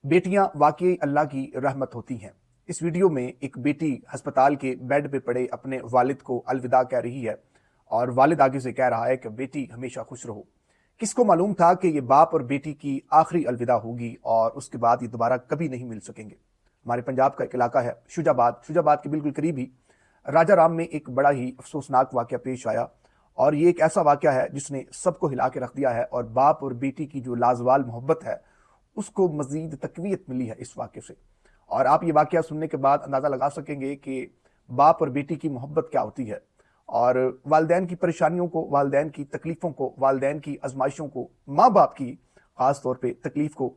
बेटियां वाकई अल्लाह की रहमत होती हैं। इस वीडियो में एक बेटी अस्पताल के बेड पे पड़े अपने वालिद को अलविदा कह रही है और वालिद आगे से कह रहा है कि बेटी हमेशा खुश रहो। किसको मालूम था कि ये बाप और बेटी की आखिरी अलविदा होगी और उसके बाद ये दोबारा कभी नहीं मिल सकेंगे। हमारे पंजाब का एक इलाका है शुजाबाद के बिल्कुल करीब ही राजा राम में एक बड़ा ही अफसोसनाक वाकया पेश आया और ये एक ऐसा वाकया है जिसने सबको हिला के रख दिया है और बाप और बेटी की जो लाजवाल मोहब्बत है उसको मजीद तकवीत मिली है इस वाक़े से। और आप ये वाक़या सुनने के बाद अंदाज़ा लगा सकेंगे कि बाप और बेटी की मोहब्बत क्या होती है और वालिदैन की परेशानियों को, वालिदैन की तकलीफ़ों को, वालिदैन की आजमाइशों को, माँ बाप की ख़ास तौर पे तकलीफ़ को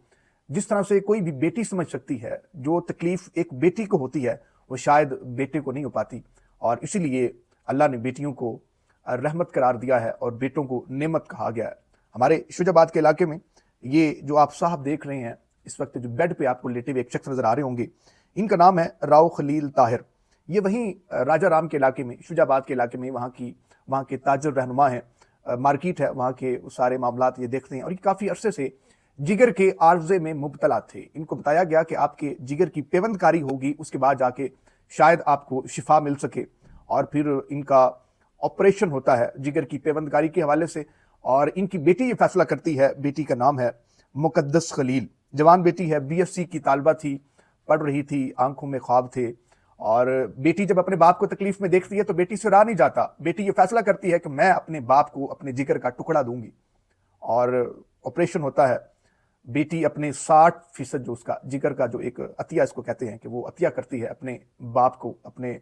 जिस तरह से कोई भी बेटी समझ सकती है, जो तकलीफ़ एक बेटी को होती है वो शायद बेटे को नहीं हो पाती। और इसीलिए अल्लाह ने बेटियों को रहमत करार दिया है और बेटों को नेमत कहा गया है। हमारे शुजाबाद के इलाके में ये जो आप साहब देख रहे हैं इस वक्त, जो बेड पे आपको लेटे हुए एक शख्स नजर आ रहे होंगे, इनका नाम है राव खलील ताहिर। ये वहीं राजा राम के इलाके में, शुजाबाद के इलाके में वहाँ के ताजर रहनुमा हैं, मार्केट है, वहाँ के सारे मामलात ये देखते हैं और ये काफ़ी अरसे से जिगर के आर्जे में मुब्तला थे। इनको बताया गया कि आपके जिगर की पेवंदकारी होगी, उसके बाद जाके शायद आपको शिफा मिल सके और फिर इनका ऑपरेशन होता है जिगर की पेवंदकारी के हवाले से। और इनकी बेटी ये फैसला करती है, बेटी का नाम है मुकद्दस खलील, जवान बेटी है, बीएससी की तालबा थी, पढ़ रही थी, आंखों में ख्वाब थे। और बेटी जब अपने बाप को तकलीफ में देखती है तो बेटी से रहा नहीं जाता, बेटी ये फैसला करती है कि मैं अपने बाप को अपने जिगर का टुकड़ा दूंगी और ऑपरेशन होता है। बेटी अपने 60% जो उसका जिगर का जो एक अतिया इसको कहते हैं कि वो अतिया करती है अपने बाप को, अपने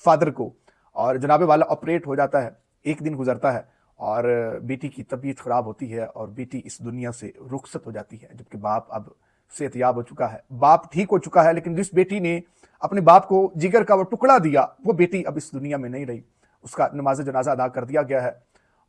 फादर को, और जनाबे वाला ऑपरेट हो जाता है। एक दिन गुजरता है और बेटी की तबीयत खराब होती है और बेटी इस दुनिया से रुखसत हो जाती है, जबकि बाप अब सेहतयाब हो चुका है, बाप ठीक हो चुका है। लेकिन जिस बेटी ने अपने बाप को जिगर का वो टुकड़ा दिया वो बेटी अब इस दुनिया में नहीं रही, उसका नमाज जनाजा अदा कर दिया गया है।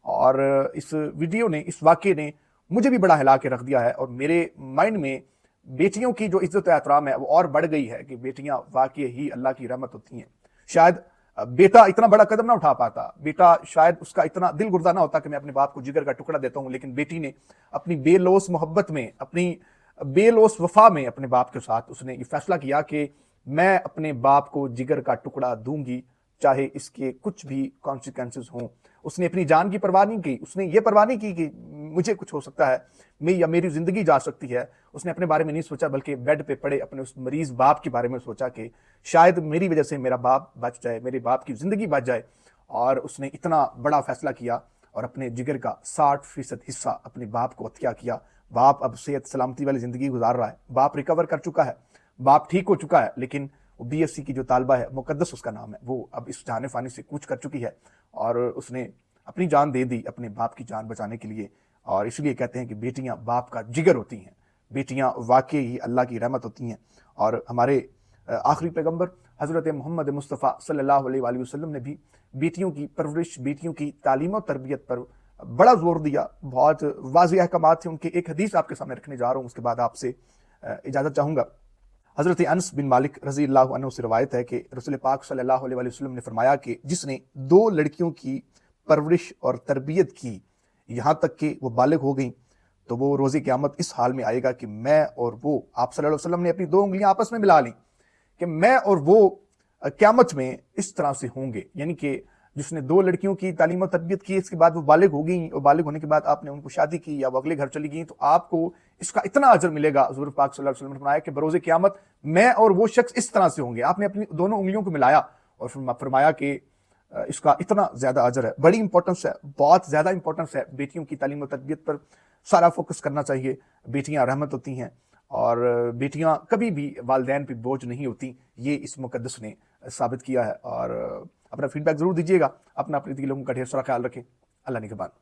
और इस वीडियो ने, इस वाक़े ने मुझे भी बड़ा हिला के रख दिया है और मेरे माइंड में बेटियों की जो इज्जत एहतराम है वो और बढ़ गई है कि बेटियां वाकई ही अल्लाह की रहमत होती हैं। शायद बेटा इतना बड़ा कदम ना उठा पाता, बेटा शायद उसका इतना दिल गुर्दा ना होता कि मैं अपने बाप को जिगर का टुकड़ा देता हूं, लेकिन बेटी ने अपनी बेलोस मोहब्बत में, अपनी बेलोस वफा में अपने बाप के साथ उसने ये फैसला किया कि मैं अपने बाप को जिगर का टुकड़ा दूंगी, चाहे इसके कुछ भी कॉन्सिक्वेंसेस हों। उसने अपनी जान की परवाह नहीं की, उसने ये परवाह नहीं की कि मुझे कुछ हो सकता है, मैं या मेरी जिंदगी जा सकती है। उसने अपने बारे में नहीं सोचा, बल्कि बेड पे पड़े अपने उस मरीज बाप के बारे में सोचा कि शायद मेरी वजह से मेरा बाप बच जाए, मेरे बाप की जिंदगी बच जाए। और उसने इतना बड़ा फैसला किया और अपने जिगर का 60% हिस्सा अपने बाप को अतिया किया। बाप अब सेहत सलामती वाली जिंदगी गुजार रहा है, बाप रिकवर कर चुका है, बाप ठीक हो चुका है। लेकिन बीएससी की जो तालबा है, मुकद्दस उसका नाम है, वो अब इस जाने फानी से कूच कर चुकी है और उसने अपनी जान दे दी अपने बाप की जान बचाने के लिए। और इसलिए कहते हैं कि बेटियां बाप का जिगर होती हैं, बेटियां वाकई ही अल्लाह की रहमत होती हैं। और हमारे आखिरी पैगंबर हज़रत मोहम्मद मुस्तफ़ा सल्लल्लाहु अलैहि वसल्लम ने भी बेटियों की परवरिश, बेटियों की तालीम और तरबियत पर बड़ा जोर दिया। बहुत वाज़ेह अहकामात थे उनके। एक हदीस आपके सामने रखने जा रहा हूँ, उसके बाद आपसे इजाज़त चाहूँगा। हज़रत अनस बिन मालिक रज़ी अल्लाह अन्हु से रवायत है कि रसूल पाक सल्लल्लाहु अलैहि वसल्लम ने फरमाया कि जिसने 2 लड़कियों की परवरिश और तरबियत की यहाँ तक कि वो बालिग हो गई, तो वो रोज़े क़यामत इस हाल में आएगा कि मैं और वो, आप सल्लल्लाहु अलैहि वसल्लम ने अपनी 2 उंगलियां आपस में मिला ली कि मैं और वो क़यामत में इस तरह से होंगे। यानी कि जिसने 2 लड़कियों की तालीम और तरबियत की, इसके बाद वो बालिग हो गई और बालिग होने के बाद आपने उनको शादी की या वो अगले घर चली गई, तो आपको इसका इतना अजर मिलेगा। हुज़ूर पाक सल्लल्लाहु अलैहि वसल्लम ने फरमाया कि बरोज़े क़यामत मैं और वो शख्स इस तरह से होंगे। आपने अपनी दोनों उंगलियों को मिलाया और फरमाया कि इसका इतना ज़्यादा अजर है। बड़ी इंपॉर्टेंस है, बहुत ज़्यादा इंपॉर्टेंस है। बेटियों की तालीम और तरबियत पर सारा फोकस करना चाहिए। बेटियां रहमत होती हैं और बेटियां कभी भी वालिदैन पे बोझ नहीं होती, ये इस मुकद्दस ने साबित किया है। और अपना फीडबैक ज़रूर दीजिएगा। अपना अपने दिलों का ढेर सारा ख्याल रखें। अल्लाह निगहबान।